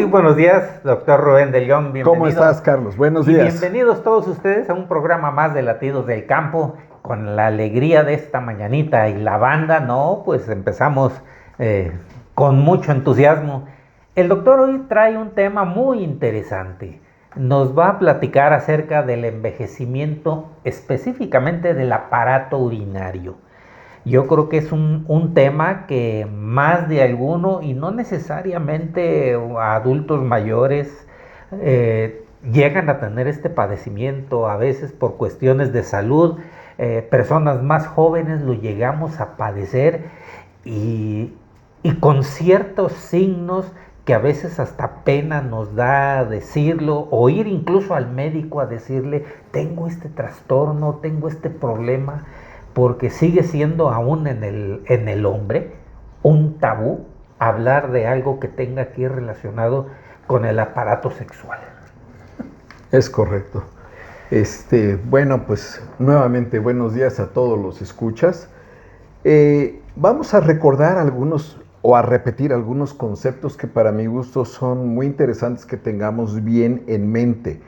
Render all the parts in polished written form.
buenos días, doctor Rubén de León, bienvenido. ¿Cómo estás, Carlos? Buenos días. Bienvenidos todos ustedes a un programa más de Latidos del Campo, con la alegría de esta mañanita y la banda, pues empezamos con mucho entusiasmo. El doctor hoy trae un tema muy interesante. Nos va a platicar acerca del envejecimiento, específicamente del aparato urinario. Yo creo que es un tema que más de alguno, y no necesariamente adultos mayores, llegan a tener este padecimiento, a veces por cuestiones de salud. Personas más jóvenes lo llegamos a padecer y, y con ciertos signos que a veces hasta pena nos da decirlo, o ir incluso al médico a decirle, tengo este trastorno, tengo este problema, porque sigue siendo aún en el hombre un tabú hablar de algo que tenga que ir relacionado con el aparato sexual. Es correcto. Bueno, pues nuevamente buenos días a todos los escuchas. Vamos a recordar algunos o a repetir algunos conceptos que para mi gusto son muy interesantes que tengamos bien en mente.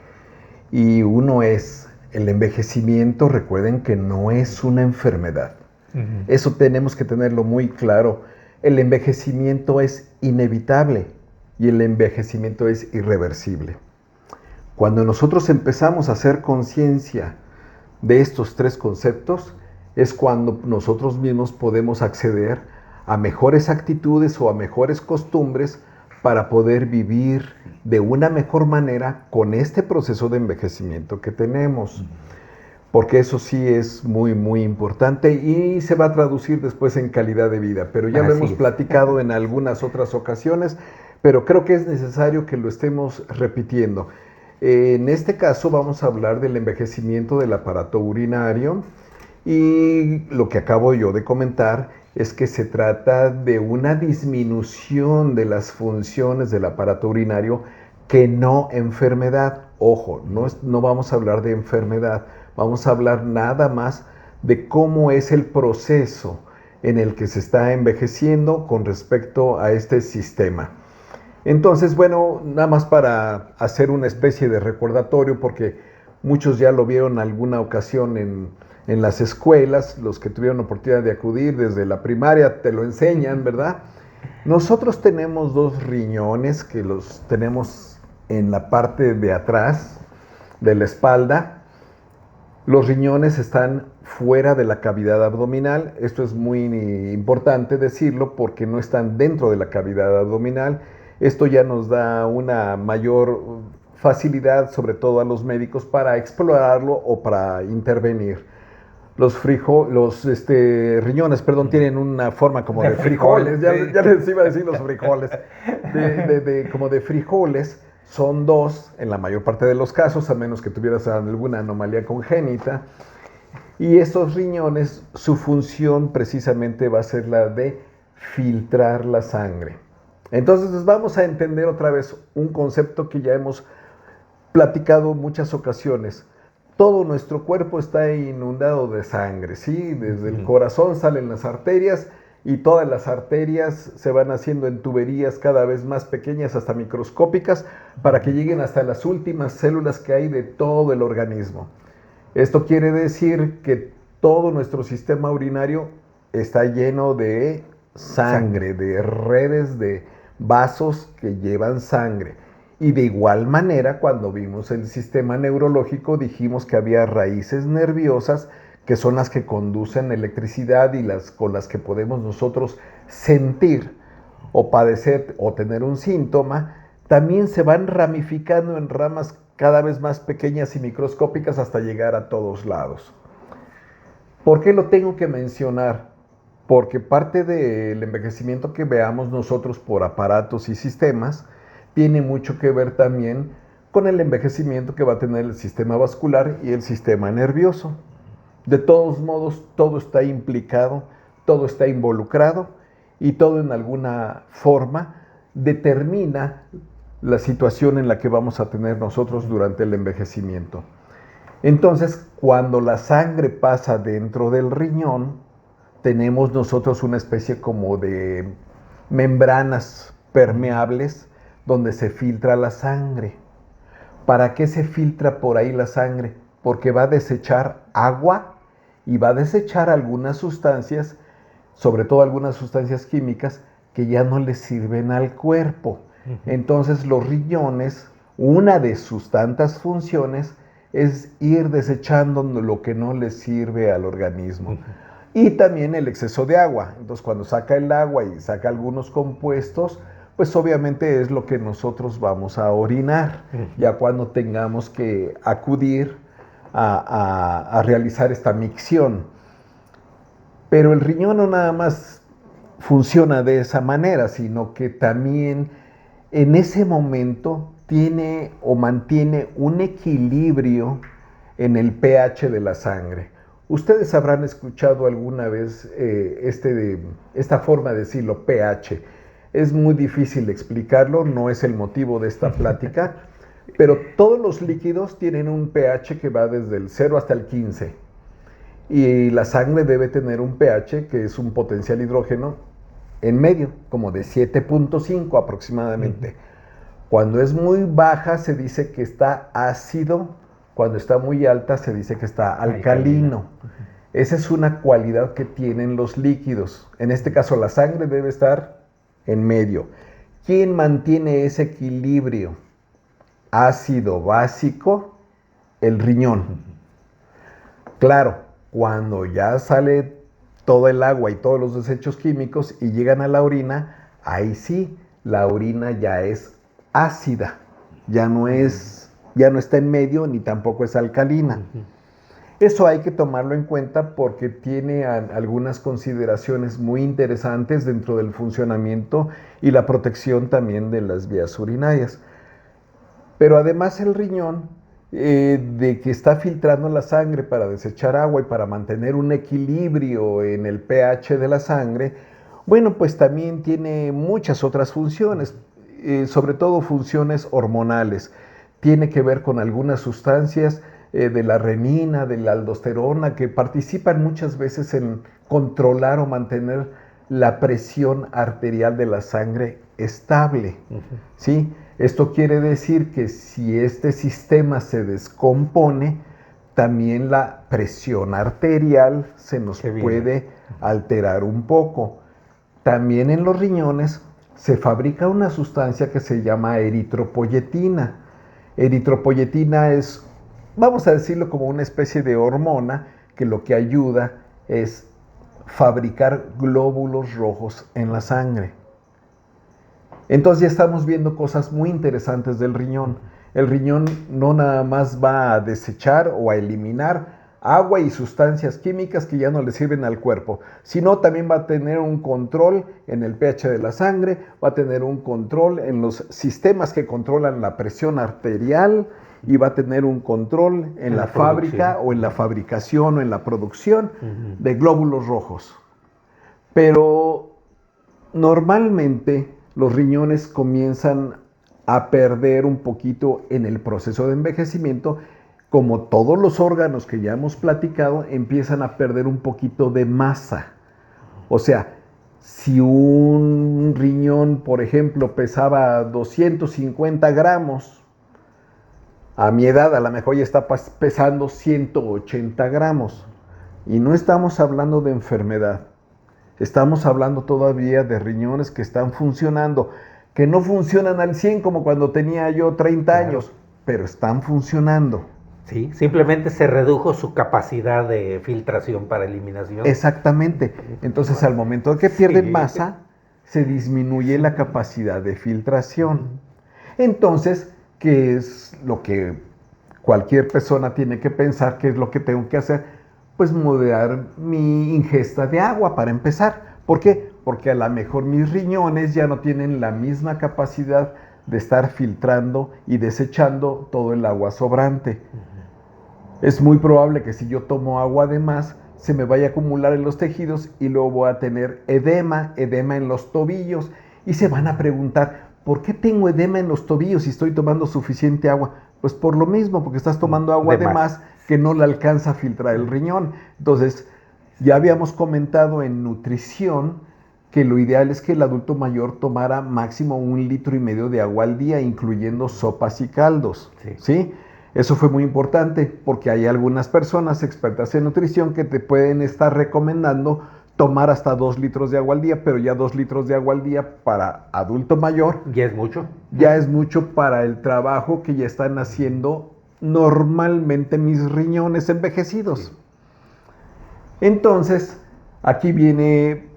Y uno es el envejecimiento. Recuerden que no es una enfermedad. Uh-huh. Eso tenemos que tenerlo muy claro. El envejecimiento es inevitable y el envejecimiento es irreversible. Cuando nosotros empezamos a hacer conciencia de estos tres conceptos, es cuando nosotros mismos podemos acceder a mejores actitudes o a mejores costumbres para poder vivir de una mejor manera con este proceso de envejecimiento que tenemos. Porque eso sí es muy, muy importante y se va a traducir después en calidad de vida. Pero ya lo hemos platicado en algunas otras ocasiones, pero creo que es necesario que lo estemos repitiendo. En este caso vamos a hablar del envejecimiento del aparato urinario y lo que acabo yo de comentar es que se trata de una disminución de las funciones del aparato urinario que no enfermedad. Ojo, no vamos a hablar de enfermedad, vamos a hablar nada más de cómo es el proceso en el que se está envejeciendo con respecto a este sistema. Entonces, bueno, nada más para hacer una especie de recordatorio, porque muchos ya lo vieron alguna ocasión en las escuelas, los que tuvieron oportunidad de acudir desde la primaria te lo enseñan, ¿verdad? Nosotros tenemos dos riñones que los tenemos en la parte de atrás de la espalda. Los riñones están fuera de la cavidad abdominal. Esto es muy importante decirlo porque no están dentro de la cavidad abdominal. Esto ya nos da una mayor facilidad, sobre todo a los médicos, para explorarlo o para intervenir. Los riñones, tienen una forma como de frijoles. Ya les iba a decir los frijoles. Como de frijoles. Son dos en la mayor parte de los casos, a menos que tuvieras alguna anomalía congénita. Y estos riñones, su función precisamente va a ser la de filtrar la sangre. Entonces vamos a entender otra vez un concepto que ya hemos platicado muchas ocasiones. Todo nuestro cuerpo está inundado de sangre, ¿sí? Desde el corazón salen las arterias y todas las arterias se van haciendo en tuberías cada vez más pequeñas hasta microscópicas para que lleguen hasta las últimas células que hay de todo el organismo. Esto quiere decir que todo nuestro sistema urinario está lleno de sangre, de redes de vasos que llevan sangre. Y de igual manera, cuando vimos el sistema neurológico, dijimos que había raíces nerviosas que son las que conducen electricidad y con las que podemos nosotros sentir o padecer o tener un síntoma. También se van ramificando en ramas cada vez más pequeñas y microscópicas hasta llegar a todos lados. ¿Por qué lo tengo que mencionar? Porque parte del envejecimiento que veamos nosotros por aparatos y sistemas tiene mucho que ver también con el envejecimiento que va a tener el sistema vascular y el sistema nervioso. De todos modos, todo está implicado, todo está involucrado y todo en alguna forma determina la situación en la que vamos a tener nosotros durante el envejecimiento. Entonces, cuando la sangre pasa dentro del riñón, tenemos nosotros una especie como de membranas permeables donde se filtra la sangre. ¿Para qué se filtra por ahí la sangre? Porque va a desechar agua y va a desechar algunas sustancias, sobre todo algunas sustancias químicas, que ya no le sirven al cuerpo. Entonces los riñones, una de sus tantas funciones es ir desechando lo que no le sirve al organismo. Y también el exceso de agua. Entonces cuando saca el agua y saca algunos compuestos, pues obviamente es lo que nosotros vamos a orinar, ya cuando tengamos que acudir a realizar esta micción. Pero el riñón no nada más funciona de esa manera, sino que también en ese momento tiene o mantiene un equilibrio en el pH de la sangre. Ustedes habrán escuchado alguna vez esta forma de decirlo, pH. Es muy difícil explicarlo, no es el motivo de esta plática, pero todos los líquidos tienen un pH que va desde el 0 hasta el 15. Y la sangre debe tener un pH, que es un potencial hidrógeno, en medio, como de 7.5 aproximadamente. Cuando es muy baja se dice que está ácido, cuando está muy alta se dice que está alcalino. Esa es una cualidad que tienen los líquidos. En este caso la sangre debe estar en medio. ¿Quién mantiene ese equilibrio ácido básico? El riñón. Claro, cuando ya sale todo el agua y todos los desechos químicos y llegan a la orina, ahí sí, la orina ya es ácida, ya no está en medio ni tampoco es alcalina. Eso hay que tomarlo en cuenta porque tiene algunas consideraciones muy interesantes dentro del funcionamiento y la protección también de las vías urinarias. Pero además el riñón, de que está filtrando la sangre para desechar agua y para mantener un equilibrio en el pH de la sangre, bueno, pues también tiene muchas otras funciones, sobre todo funciones hormonales. Tiene que ver con algunas sustancias de la renina, de la aldosterona, que participan muchas veces en controlar o mantener la presión arterial de la sangre estable, ¿sí? Esto quiere decir que si este sistema se descompone, también la presión arterial se nos puede alterar un poco. También en los riñones se fabrica una sustancia que se llama eritropoyetina. Eritropoyetina es, vamos a decirlo, como una especie de hormona que lo que ayuda es fabricar glóbulos rojos en la sangre. Entonces ya estamos viendo cosas muy interesantes del riñón. El riñón no nada más va a desechar o a eliminar agua y sustancias químicas que ya no le sirven al cuerpo, sino también va a tener un control en el pH de la sangre, va a tener un control en los sistemas que controlan la presión arterial y va a tener un control en la fábrica o en la fabricación o en la producción de glóbulos rojos. Pero normalmente los riñones comienzan a perder un poquito en el proceso de envejecimiento, como todos los órganos que ya hemos platicado, empiezan a perder un poquito de masa. O sea, si un riñón, por ejemplo, pesaba 250 gramos, a mi edad a lo mejor ya está pesando 180 gramos. Y no estamos hablando de enfermedad. Estamos hablando todavía de riñones que están funcionando, que no funcionan al 100 como cuando tenía yo 30 años, pero están funcionando. Sí, simplemente se redujo su capacidad de filtración para eliminación. Exactamente. Entonces, al momento de que pierden masa, se disminuye la capacidad de filtración. Entonces, ¿qué es lo que cualquier persona tiene que pensar? ¿Qué es lo que tengo que hacer? Pues moderar mi ingesta de agua para empezar. ¿Por qué? Porque a lo mejor mis riñones ya no tienen la misma capacidad de estar filtrando y desechando todo el agua sobrante. Es muy probable que si yo tomo agua de más, se me vaya a acumular en los tejidos y luego voy a tener edema en los tobillos. Y se van a preguntar, ¿por qué tengo edema en los tobillos si estoy tomando suficiente agua? Pues por lo mismo, porque estás tomando agua de más que no le alcanza a filtrar el riñón. Entonces, ya habíamos comentado en nutrición que lo ideal es que el adulto mayor tomara máximo 1,5 litros de agua al día, incluyendo sopas y caldos. ¿Sí? Eso fue muy importante porque hay algunas personas expertas en nutrición que te pueden estar recomendando tomar hasta 2 litros de agua al día, pero ya 2 litros de agua al día para adulto mayor. ¿Ya es mucho? Ya es mucho para el trabajo que ya están haciendo normalmente mis riñones envejecidos. Sí. Entonces, aquí viene,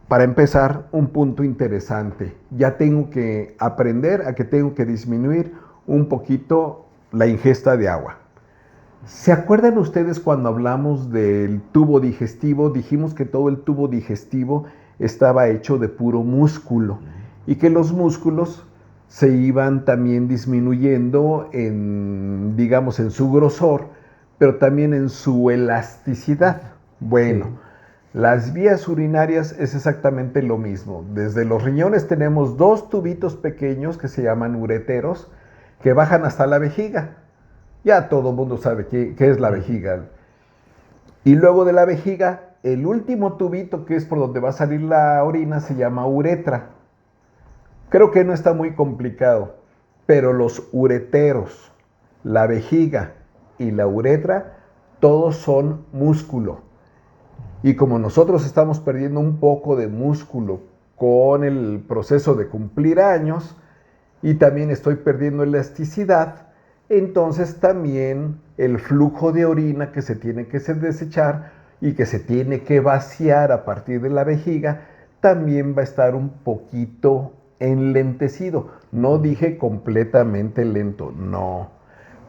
para empezar, un punto interesante. Ya tengo que aprender a que tengo que disminuir un poquito la ingesta de agua. ¿Se acuerdan ustedes cuando hablamos del tubo digestivo? Dijimos que todo el tubo digestivo estaba hecho de puro músculo y que los músculos se iban también disminuyendo en, digamos, en su grosor, pero también en su elasticidad. Bueno, las vías urinarias es exactamente lo mismo. Desde los riñones tenemos 2 tubitos pequeños que se llaman ureteros, que bajan hasta la vejiga. Ya todo el mundo sabe qué es la vejiga. Y luego de la vejiga, el último tubito, que es por donde va a salir la orina, se llama uretra. Creo que no está muy complicado, pero los ureteros, la vejiga y la uretra, todos son músculo. Y como nosotros estamos perdiendo un poco de músculo con el proceso de cumplir años, y también estoy perdiendo elasticidad, entonces también el flujo de orina que se tiene que desechar y que se tiene que vaciar a partir de la vejiga, también va a estar un poquito enlentecido. No dije completamente lento, no.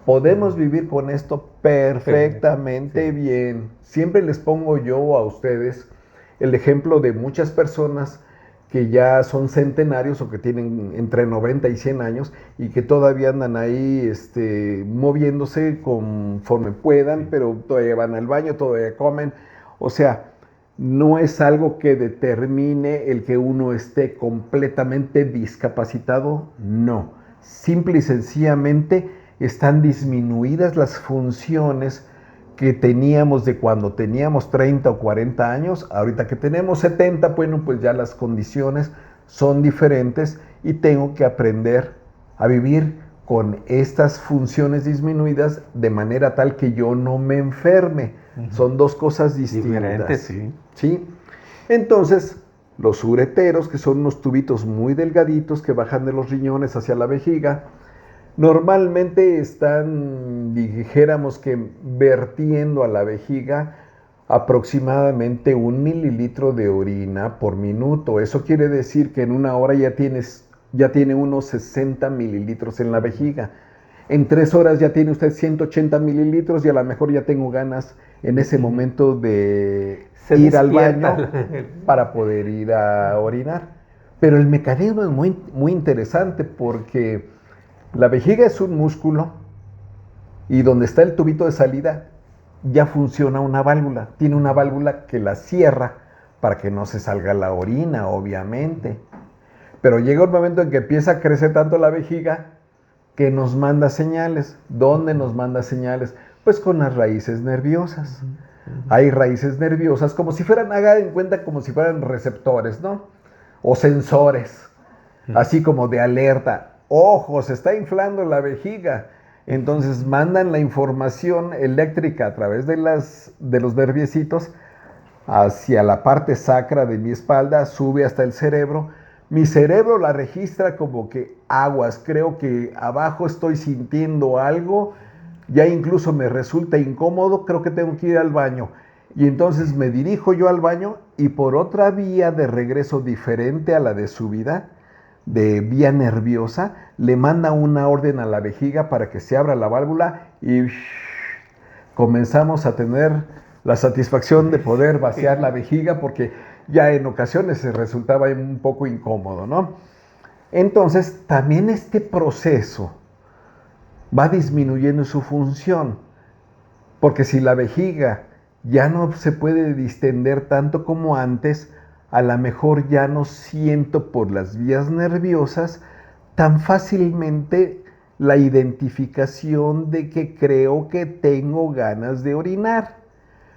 Podemos vivir con esto perfectamente bien. Siempre les pongo yo a ustedes el ejemplo de muchas personas que ya son centenarios o que tienen entre 90 y 100 años y que todavía andan ahí moviéndose conforme puedan, pero todavía van al baño, todavía comen. O sea, no es algo que determine el que uno esté completamente discapacitado, no. Simple y sencillamente están disminuidas las funciones que teníamos de cuando teníamos 30 o 40 años. Ahorita que tenemos 70, bueno, pues ya las condiciones son diferentes y tengo que aprender a vivir con estas funciones disminuidas de manera tal que yo no me enferme. Son 2 cosas distintas. Diferentes, sí. ¿Sí? Entonces, los ureteros, que son unos tubitos muy delgaditos que bajan de los riñones hacia la vejiga, normalmente están, dijéramos que, vertiendo a la vejiga aproximadamente 1 mililitro de orina por minuto. Eso quiere decir que en 1 hora ya tiene unos 60 mililitros en la vejiga. En 3 horas ya tiene usted 180 mililitros y a lo mejor ya tengo ganas en ese momento de ir al baño para poder ir a orinar. Pero el mecanismo es muy, muy interesante porque la vejiga es un músculo y donde está el tubito de salida ya funciona una válvula. Tiene una válvula que la cierra para que no se salga la orina, obviamente. Pero llega un momento en que empieza a crecer tanto la vejiga que nos manda señales. ¿Dónde nos manda señales? Pues con las raíces nerviosas. Hay raíces nerviosas como si fueran, hagan en cuenta, como si fueran receptores, ¿no? O sensores, así como de alerta. Ojo, se está inflando la vejiga. Entonces mandan la información eléctrica a través de los nerviecitos hacia la parte sacra de mi espalda, sube hasta el cerebro. Mi cerebro la registra como que aguas, creo que abajo estoy sintiendo algo, ya incluso me resulta incómodo, creo que tengo que ir al baño. Y entonces me dirijo yo al baño y por otra vía de regreso diferente a la de subida, de vía nerviosa, le manda una orden a la vejiga para que se abra la válvula y comenzamos a tener la satisfacción de poder vaciar la vejiga porque ya en ocasiones se resultaba un poco incómodo, ¿no? Entonces, también este proceso va disminuyendo su función, porque si la vejiga ya no se puede distender tanto como antes, a lo mejor ya no siento por las vías nerviosas tan fácilmente la identificación de que creo que tengo ganas de orinar.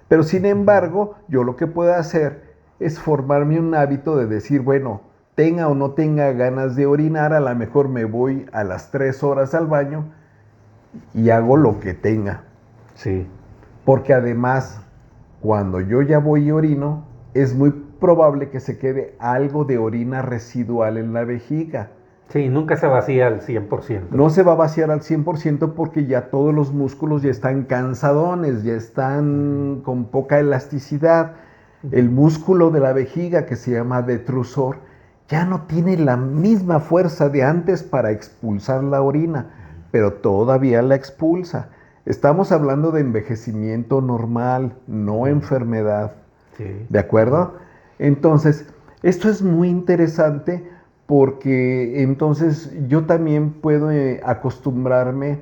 Pero sin embargo, yo lo que puedo hacer es formarme un hábito de decir, bueno, tenga o no tenga ganas de orinar, a lo mejor me voy a las 3 horas al baño y hago lo que tenga. Sí. Porque además, cuando yo ya voy y orino, es muy probable que se quede algo de orina residual en la vejiga. Sí, nunca se vacía al 100%. No se va a vaciar al 100% porque ya todos los músculos ya están cansadones, ya están con poca elasticidad. El músculo de la vejiga, que se llama detrusor, ya no tiene la misma fuerza de antes para expulsar la orina, pero todavía la expulsa. Estamos hablando de envejecimiento normal, no enfermedad. Sí. ¿De acuerdo? Entonces, esto es muy interesante porque entonces yo también puedo acostumbrarme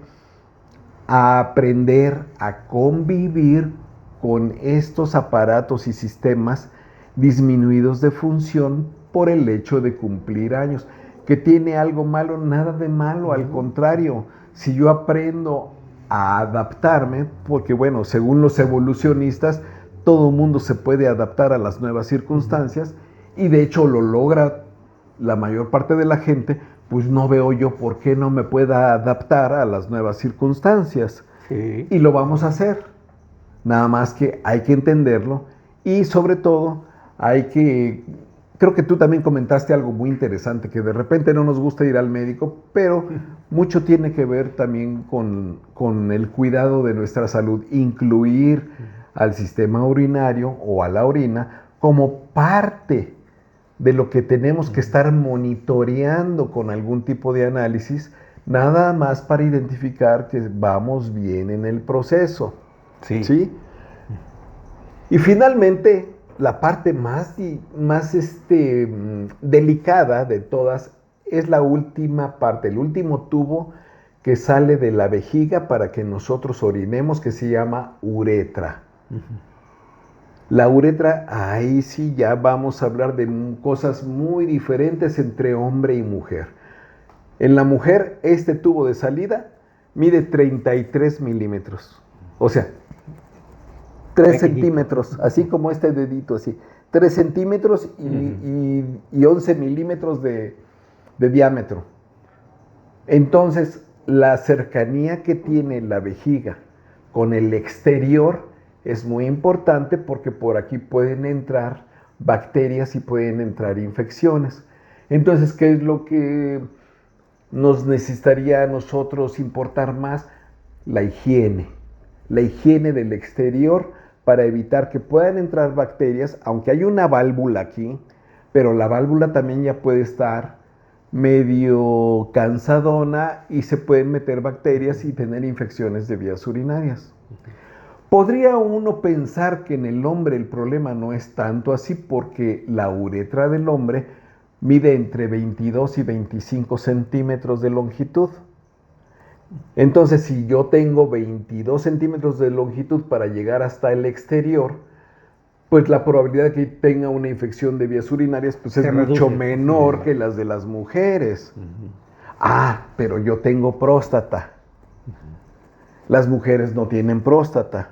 a aprender a convivir con estos aparatos y sistemas disminuidos de función por el hecho de cumplir años. ¿Que tiene algo malo? Nada de malo, al contrario. Si yo aprendo a adaptarme, porque bueno, según los evolucionistas, todo mundo se puede adaptar a las nuevas circunstancias y de hecho lo logra la mayor parte de la gente, pues no veo yo por qué no me pueda adaptar a las nuevas circunstancias. Sí. Y lo vamos a hacer. Nada más que hay que entenderlo y sobre todo hay que... Creo que tú también comentaste algo muy interesante, que de repente no nos gusta ir al médico, pero mucho tiene que ver también con el cuidado de nuestra salud, incluir al sistema urinario o a la orina como parte de lo que tenemos que estar monitoreando con algún tipo de análisis, nada más para identificar que vamos bien en el proceso. Sí. ¿Sí? Y finalmente, la parte más delicada de todas es la última parte, el último tubo que sale de la vejiga para que nosotros orinemos, que se llama uretra. La uretra, ahí sí ya vamos a hablar de cosas muy diferentes entre hombre y mujer. En la mujer, este tubo de salida mide 33 milímetros. O sea, 3 centímetros, así como este dedito, así. 3 centímetros y 11 milímetros de diámetro. Entonces, la cercanía que tiene la vejiga con el exterior es muy importante porque por aquí pueden entrar bacterias y pueden entrar infecciones. Entonces, ¿qué es lo que nos necesitaría a nosotros importar más? La higiene del exterior para evitar que puedan entrar bacterias, aunque hay una válvula aquí, pero la válvula también ya puede estar medio cansadona y se pueden meter bacterias y tener infecciones de vías urinarias. Podría uno pensar que en el hombre el problema no es tanto así porque la uretra del hombre mide entre 22 y 25 centímetros de longitud. Entonces, si yo tengo 22 centímetros de longitud para llegar hasta el exterior, pues la probabilidad de que tenga una infección de vías urinarias pues es mucho menor que las de las mujeres. Pero yo tengo próstata. Las mujeres no tienen próstata.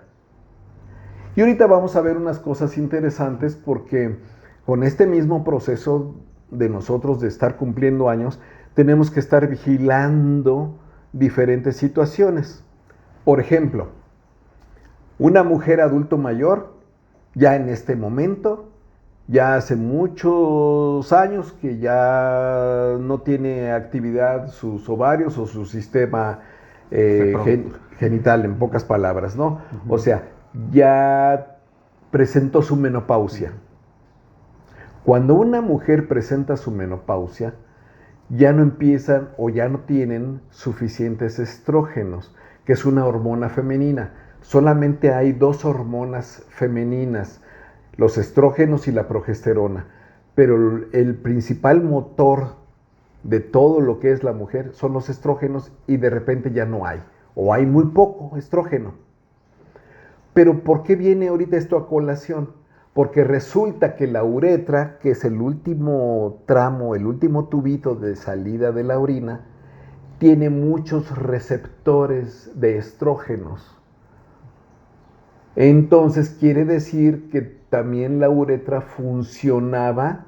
Y ahorita vamos a ver unas cosas interesantes porque con este mismo proceso de nosotros de estar cumpliendo años, tenemos que estar vigilando diferentes situaciones. Por ejemplo, una mujer adulto mayor, ya en este momento, ya hace muchos años que ya no tiene actividad sus ovarios o su sistema genital, en pocas palabras, ¿no? O sea, ya presentó su menopausia. Cuando una mujer presenta su menopausia, ya no empiezan o ya no tienen suficientes estrógenos, que es una hormona femenina. Solamente hay 2 hormonas femeninas, los estrógenos y la progesterona. Pero el principal motor de todo lo que es la mujer son los estrógenos y de repente ya no hay, o hay muy poco estrógeno. Pero ¿por qué viene ahorita esto a colación? Porque resulta que la uretra, que es el último tramo, el último tubito de salida de la orina, tiene muchos receptores de estrógenos. Entonces quiere decir que también la uretra funcionaba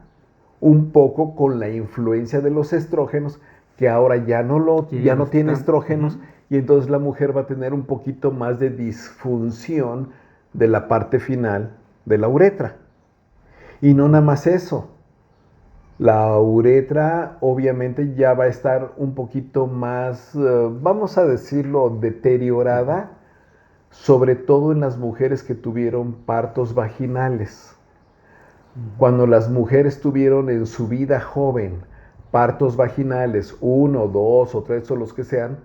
un poco con la influencia de los estrógenos, que ahora ya no tiene estrógenos, y entonces la mujer va a tener un poquito más de disfunción de la parte final de la uretra. Y no nada más eso. La uretra obviamente ya va a estar un poquito más, vamos a decirlo, deteriorada, sobre todo en las mujeres que tuvieron partos vaginales. Cuando las mujeres tuvieron en su vida joven partos vaginales, 1, 2 o 3 o los que sean,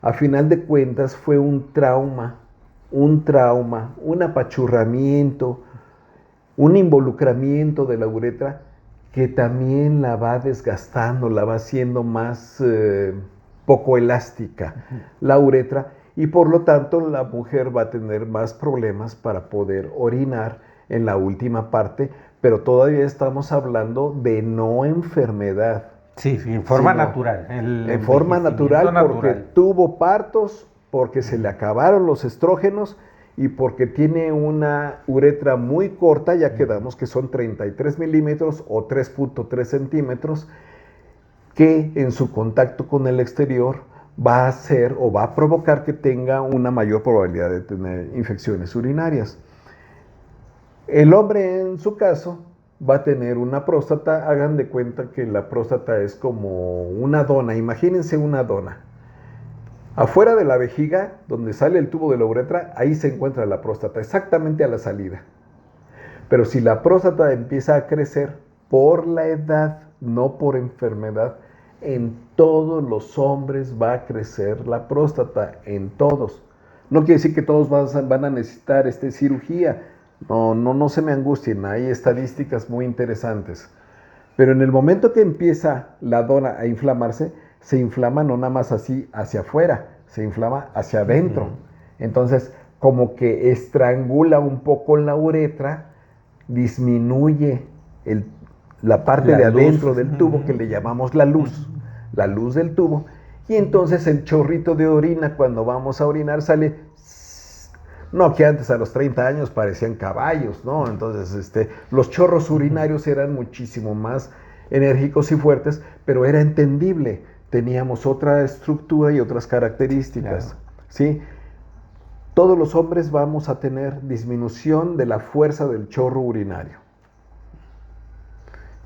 a final de cuentas fue un trauma, un apachurramiento, un involucramiento de la uretra que también la va desgastando, la va haciendo más poco elástica la uretra, y por lo tanto la mujer va a tener más problemas para poder orinar en la última parte, pero todavía estamos hablando de no enfermedad. Sí, en forma natural. En forma natural, porque tuvo partos, porque se le acabaron los estrógenos y porque tiene una uretra muy corta, ya quedamos que son 33 milímetros o 3.3 centímetros, que en su contacto con el exterior va a hacer o va a provocar que tenga una mayor probabilidad de tener infecciones urinarias. El hombre, en su caso, va a tener una próstata. Hagan de cuenta que la próstata es como una dona. Imagínense una dona. Afuera de la vejiga, donde sale el tubo de la uretra, ahí se encuentra la próstata, exactamente a la salida. Pero si la próstata empieza a crecer por la edad, no por enfermedad, en todos los hombres va a crecer la próstata, en todos. No quiere decir que todos van a necesitar cirugía. No se me angustien, hay estadísticas muy interesantes. Pero en el momento que empieza la dona a inflamarse, se inflama no nada más así hacia afuera, se inflama hacia adentro. Entonces, como que estrangula un poco la uretra, disminuye la parte de adentro del tubo, que le llamamos la luz del tubo, y entonces el chorrito de orina, cuando vamos a orinar, sale. No, que antes a los 30 años parecían caballos, ¿no? Entonces, los chorros urinarios eran muchísimo más enérgicos y fuertes, pero era entendible. Teníamos otra estructura y otras características, claro. ¿Sí? Todos los hombres vamos a tener disminución de la fuerza del chorro urinario.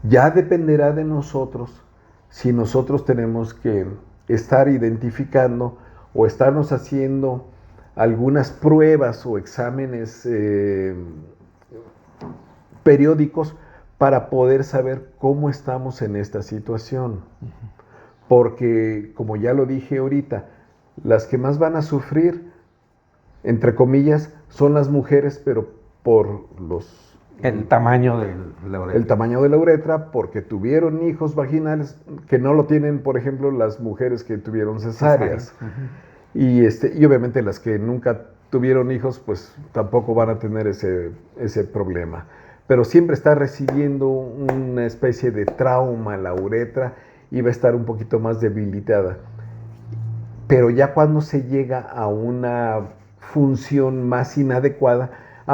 Ya dependerá de nosotros si nosotros tenemos que estar identificando o estarnos haciendo algunas pruebas o exámenes periódicos para poder saber cómo estamos en esta situación. Porque, como ya lo dije ahorita, las que más van a sufrir, entre comillas, son las mujeres, pero por el tamaño de la uretra. El tamaño de la uretra, porque tuvieron hijos vaginales que no lo tienen, por ejemplo, las mujeres que tuvieron cesáreas. Y obviamente las que nunca tuvieron hijos, pues tampoco van a tener ese problema. Pero siempre está recibiendo una especie de trauma la uretra y va a estar un poquito más debilitada. Pero ya cuando se llega a una función más inadecuada,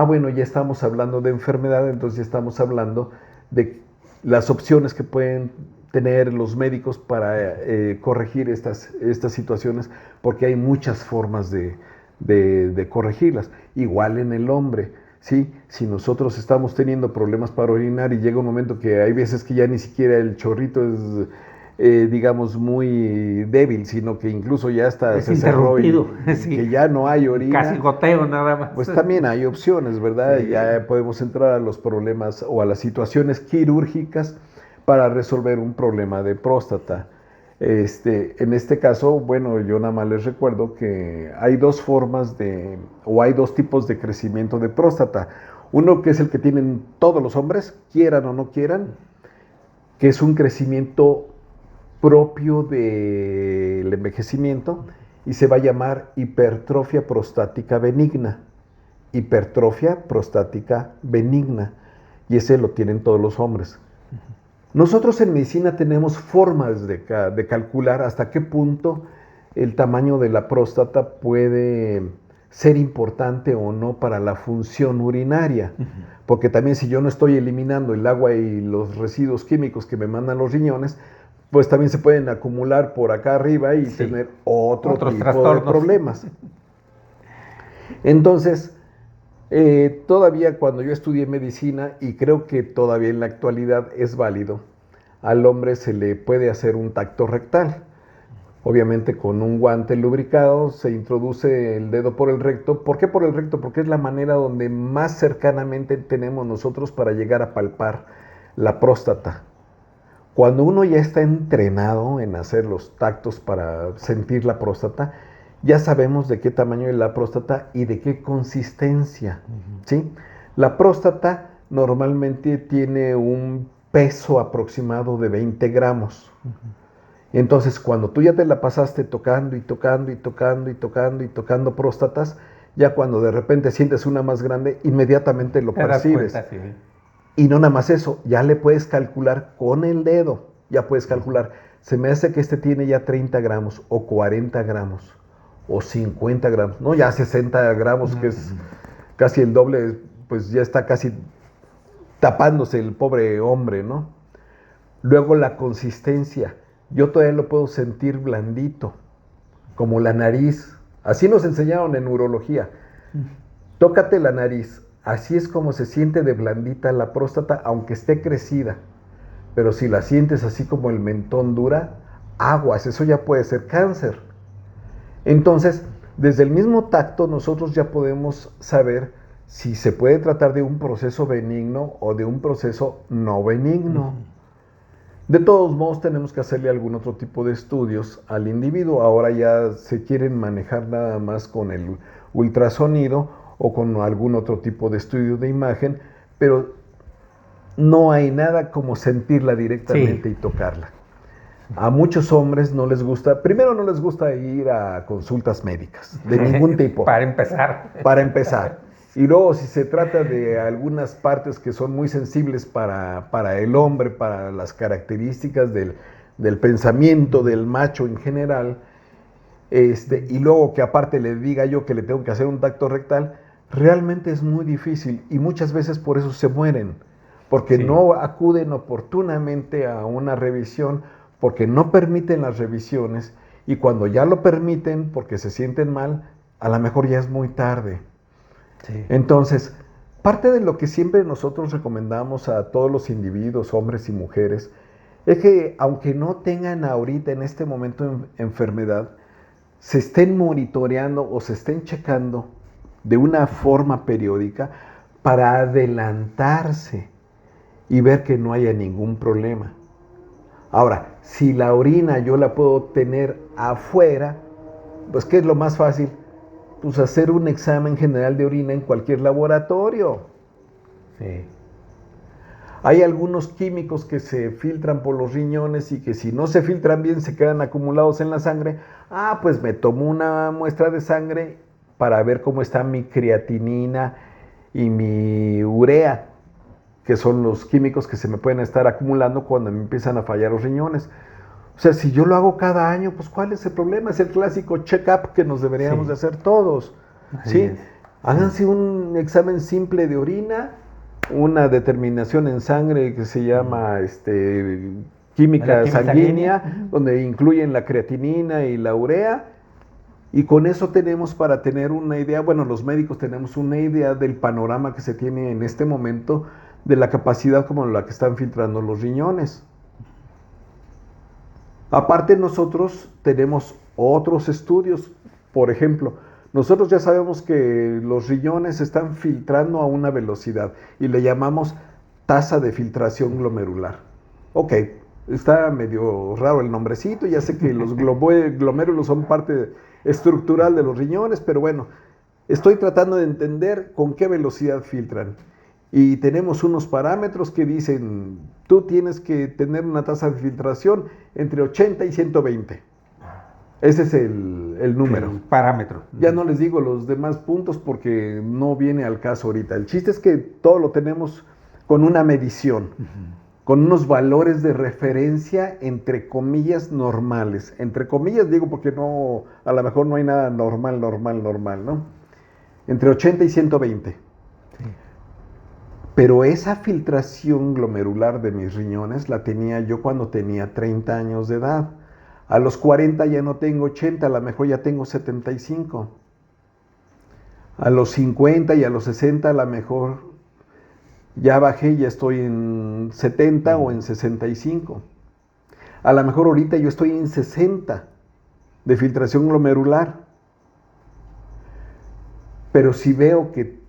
bueno, ya estamos hablando de enfermedad, entonces ya estamos hablando de las opciones que pueden tener los médicos para corregir estas situaciones, porque hay muchas formas de corregirlas. Igual en el hombre, ¿sí? Si nosotros estamos teniendo problemas para orinar y llega un momento que hay veces que ya ni siquiera el chorrito es, digamos, muy débil, sino que incluso ya está se cerró y sí, que ya no hay orina. Casi goteo nada más. Pues también hay opciones, ¿verdad? Sí. Ya podemos entrar a los problemas o a las situaciones quirúrgicas para resolver un problema de próstata. En este caso, bueno, yo nada más les recuerdo que hay dos tipos de crecimiento de próstata. Uno que es el que tienen todos los hombres, quieran o no quieran, que es un crecimiento propio del envejecimiento y se va a llamar hipertrofia prostática benigna. Hipertrofia prostática benigna. Y ese lo tienen todos los hombres. Nosotros en medicina tenemos formas de calcular hasta qué punto el tamaño de la próstata puede ser importante o no para la función urinaria. Porque también si yo no estoy eliminando el agua y los residuos químicos que me mandan los riñones, pues también se pueden acumular por acá arriba y tener otros tipo trastornos de problemas. Entonces, todavía cuando yo estudié medicina, y creo que todavía en la actualidad es válido, al hombre se le puede hacer un tacto rectal. Obviamente con un guante lubricado se introduce el dedo por el recto. ¿Por qué por el recto? Porque es la manera donde más cercanamente tenemos nosotros para llegar a palpar la próstata. Cuando uno ya está entrenado en hacer los tactos para sentir la próstata, ya sabemos de qué tamaño es la próstata y de qué consistencia. ¿Sí? La próstata normalmente tiene un peso aproximado de 20 gramos. Entonces, cuando tú ya te la pasaste tocando y tocando y tocando y tocando y tocando próstatas, ya cuando de repente sientes una más grande, inmediatamente lo percibes. Cuenta, sí. Y no nada más eso, ya le puedes calcular con el dedo, ya puedes calcular, se me hace que este tiene ya 30 gramos o 40 gramos o 50 gramos, no, ya 60 gramos, que es casi el doble, pues ya está casi tapándose el pobre hombre, ¿no? Luego la consistencia. Yo todavía lo puedo sentir blandito, como la nariz. Así nos enseñaron en urología. Tócate la nariz. Así es como se siente de blandita la próstata, aunque esté crecida. Pero si la sientes así como el mentón dura, aguas, eso ya puede ser cáncer. Entonces, desde el mismo tacto nosotros ya podemos saber si se puede tratar de un proceso benigno o de un proceso no benigno. De todos modos, tenemos que hacerle algún otro tipo de estudios al individuo. Ahora ya se quieren manejar nada más con el ultrasonido o con algún otro tipo de estudio de imagen, pero no hay nada como sentirla directamente y tocarla. A muchos hombres no les gusta, primero no les gusta ir a consultas médicas, de ningún tipo. Para empezar. Para empezar. Y luego si se trata de algunas partes que son muy sensibles para el hombre, para las características del pensamiento del macho en general, y luego que aparte le diga yo que le tengo que hacer un tacto rectal, realmente es muy difícil y muchas veces por eso se mueren, porque no acuden oportunamente a una revisión, porque no permiten las revisiones y cuando ya lo permiten porque se sienten mal, a lo mejor ya es muy tarde. Sí. Entonces, parte de lo que siempre nosotros recomendamos a todos los individuos, hombres y mujeres, es que aunque no tengan ahorita en este momento enfermedad, se estén monitoreando o se estén checando de una forma periódica para adelantarse y ver que no haya ningún problema. Ahora, si la orina yo la puedo tener afuera, pues ¿qué es lo más fácil? Pues hacer un examen general de orina en cualquier laboratorio. Sí. Hay algunos químicos que se filtran por los riñones y que si no se filtran bien se quedan acumulados en la sangre. Pues me tomo una muestra de sangre para ver cómo está mi creatinina y mi urea, que son los químicos que se me pueden estar acumulando cuando me empiezan a fallar los riñones. O sea, si yo lo hago cada año, pues ¿cuál es el problema? Es el clásico check-up que nos deberíamos de hacer todos. ¿Sí? Háganse un examen simple de orina, una determinación en sangre que se llama química sanguínea, donde incluyen la creatinina y la urea, y con eso tenemos para tener una idea, bueno, los médicos tenemos una idea del panorama que se tiene en este momento de la capacidad como la que están filtrando los riñones. Aparte nosotros tenemos otros estudios, por ejemplo, nosotros ya sabemos que los riñones están filtrando a una velocidad y le llamamos tasa de filtración glomerular. Ok, está medio raro el nombrecito, ya sé que los glomérulos son parte estructural de los riñones, pero bueno, estoy tratando de entender con qué velocidad filtran. Y tenemos unos parámetros que dicen, tú tienes que tener una tasa de filtración entre 80 y 120. Ese es el número. El parámetro. Ya no les digo los demás puntos porque no viene al caso ahorita. El chiste es que todo lo tenemos con una medición, con unos valores de referencia entre comillas normales. Entre comillas digo porque no, a lo mejor no hay nada normal, ¿no? entre 80 y 120. Sí. Pero esa filtración glomerular de mis riñones la tenía yo cuando tenía 30 años de edad. A los 40 ya no tengo 80, a lo mejor ya tengo 75. A los 50 y a los 60 a lo mejor ya bajé, ya estoy en 70 o en 65. A lo mejor ahorita yo estoy en 60 de filtración glomerular. Pero si veo que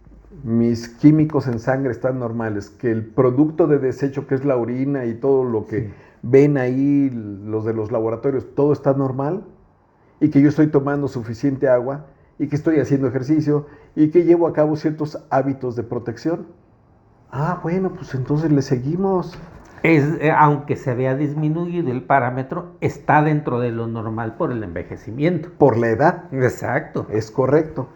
mis químicos en sangre están normales, que el producto de desecho que es la orina y todo lo que ven ahí los de los laboratorios, todo está normal, y que yo estoy tomando suficiente agua, y que estoy haciendo ejercicio, y que llevo a cabo ciertos hábitos de protección, bueno, pues entonces le seguimos. Aunque se vea disminuido el parámetro, está dentro de lo normal por el envejecimiento. Por la edad. Exacto. Es correcto.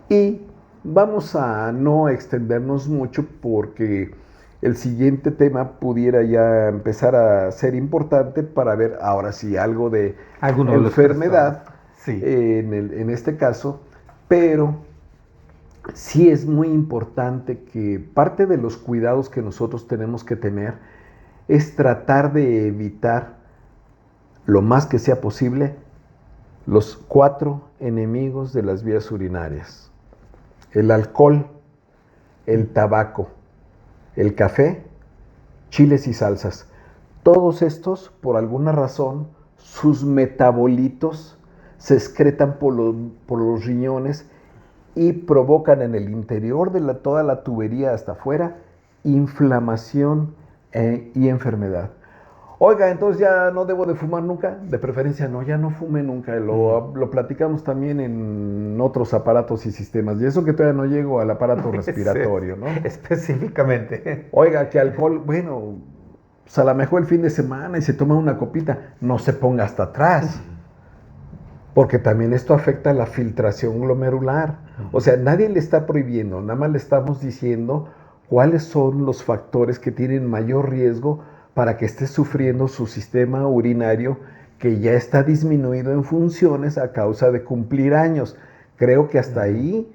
Y vamos a no extendernos mucho porque el siguiente tema pudiera ya empezar a ser importante para ver ahora sí algo de enfermedad en este caso, pero sí es muy importante que parte de los cuidados que nosotros tenemos que tener es tratar de evitar lo más que sea posible los 4 enemigos de las vías urinarias: el alcohol, el tabaco, el café, chiles y salsas. Todos estos, por alguna razón, sus metabolitos se excretan por los riñones y provocan en el interior de toda la tubería hasta afuera inflamación y enfermedad. Oiga, entonces ya no debo de fumar nunca. De preferencia no, ya no fume nunca. Lo platicamos también en otros aparatos y sistemas. Y eso que todavía no llego al aparato respiratorio, ¿no? Específicamente. Oiga, que alcohol, bueno, pues a lo mejor el fin de semana y se toma una copita, no se ponga hasta atrás. Porque también esto afecta la filtración glomerular. O sea, nadie le está prohibiendo, nada más le estamos diciendo cuáles son los factores que tienen mayor riesgo para que esté sufriendo su sistema urinario, que ya está disminuido en funciones a causa de cumplir años. Creo que hasta ahí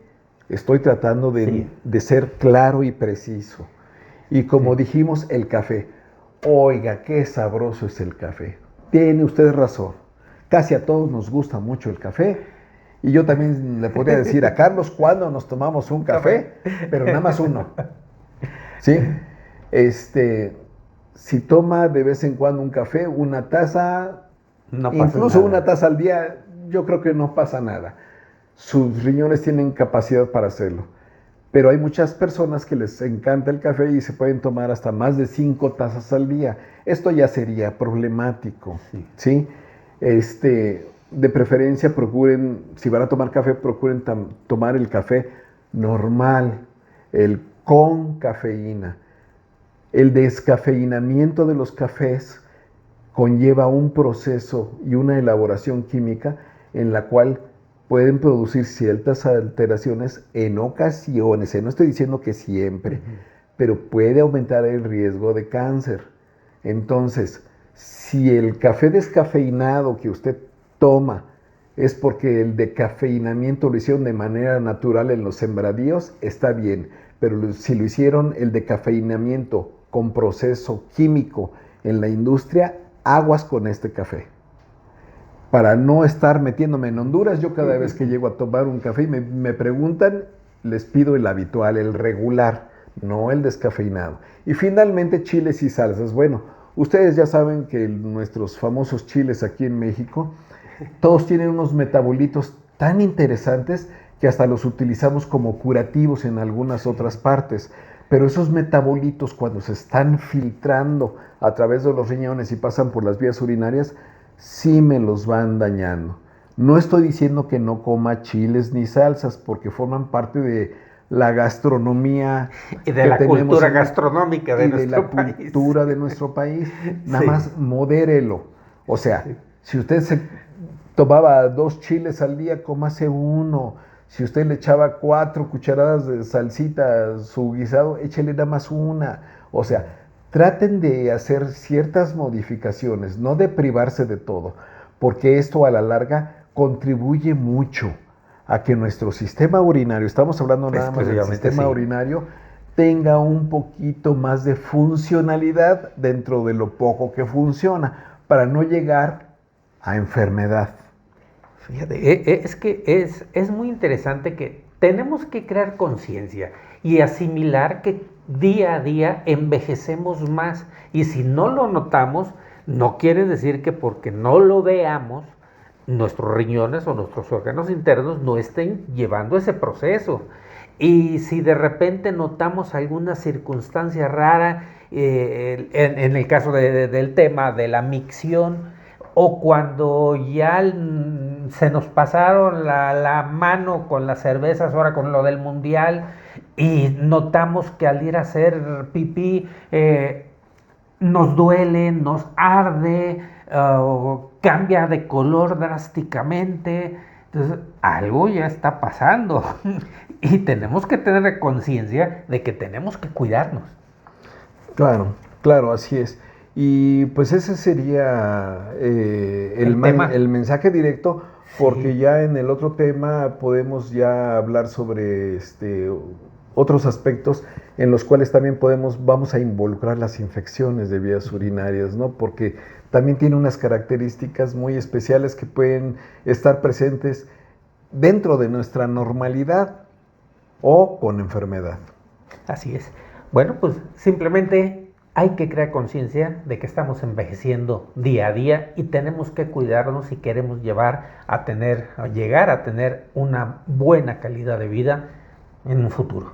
estoy tratando de ser claro y preciso. Y como dijimos, el café. Oiga, qué sabroso es el café. Tiene usted razón. Casi a todos nos gusta mucho el café. Y yo también le podría decir a Carlos cuándo nos tomamos un café, pero nada más uno. ¿Sí? Si toma de vez en cuando un café, una taza, no incluso una taza al día, yo creo que no pasa nada. Sus riñones tienen capacidad para hacerlo. Pero hay muchas personas que les encanta el café y se pueden tomar hasta más de 5 tazas al día. Esto ya sería problemático, ¿sí? De preferencia procuren, si van a tomar café, procuren tomar el café normal, el con cafeína. El descafeinamiento de los cafés conlleva un proceso y una elaboración química en la cual pueden producir ciertas alteraciones en ocasiones. No estoy diciendo que siempre, pero puede aumentar el riesgo de cáncer. Entonces, si el café descafeinado que usted toma es porque el decafeinamiento lo hicieron de manera natural en los sembradíos, está bien. Pero si lo hicieron el decafeinamiento con proceso químico en la industria, aguas con este café. Para no estar metiéndome en Honduras, yo cada vez que llego a tomar un café y me preguntan, les pido el habitual, el regular, no el descafeinado. Y finalmente, chiles y salsas. Bueno, ustedes ya saben que nuestros famosos chiles aquí en México, todos tienen unos metabolitos tan interesantes que hasta los utilizamos como curativos en algunas otras partes. Pero esos metabolitos, cuando se están filtrando a través de los riñones y pasan por las vías urinarias, sí me los van dañando. No estoy diciendo que no coma chiles ni salsas, porque forman parte de la gastronomía y de la cultura gastronómica de nuestro país. Y de la cultura de nuestro país. Nada más modérelo. O sea, si usted se tomaba 2 chiles al día, cómase 1. Si usted le echaba 4 cucharadas de salsita a su guisado, échele nada más 1. O sea, traten de hacer ciertas modificaciones, no de privarse de todo, porque esto a la larga contribuye mucho a que nuestro sistema urinario, estamos hablando nada más del sistema urinario, tenga un poquito más de funcionalidad dentro de lo poco que funciona, para no llegar a enfermedad. Fíjate, es que es muy interesante que tenemos que crear conciencia y asimilar que día a día envejecemos más, y si no lo notamos, no quiere decir que porque no lo veamos, nuestros riñones o nuestros órganos internos no estén llevando ese proceso. Y si de repente notamos alguna circunstancia rara, en el caso del tema de la micción, o cuando ya se nos pasaron la mano con las cervezas, ahora con lo del mundial, y notamos que al ir a hacer pipí nos duele, nos arde, cambia de color drásticamente. Entonces, algo ya está pasando y tenemos que tener conciencia de que tenemos que cuidarnos. Claro, claro, así es. Y pues ese sería el mensaje directo, porque sí, ya en el otro tema podemos ya hablar sobre otros aspectos en los cuales también vamos a involucrar las infecciones de vías urinarias, ¿no? Porque también tiene unas características muy especiales que pueden estar presentes dentro de nuestra normalidad o con enfermedad. Así es. Bueno, pues simplemente hay que crear conciencia de que estamos envejeciendo día a día y tenemos que cuidarnos si queremos llegar a tener una buena calidad de vida en un futuro.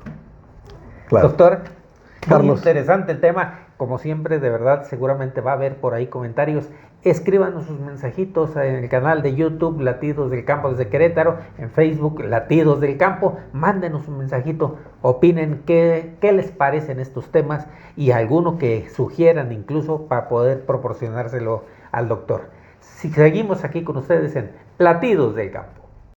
Claro. Doctor, Carlos, muy interesante el tema. Como siempre, de verdad, seguramente va a haber por ahí comentarios. Escríbanos sus mensajitos en el canal de YouTube Latidos del Campo desde Querétaro, en Facebook Latidos del Campo. Mándenos un mensajito, opinen qué les parecen estos temas y alguno que sugieran incluso para poder proporcionárselo al doctor. Si seguimos aquí con ustedes en Latidos del Campo.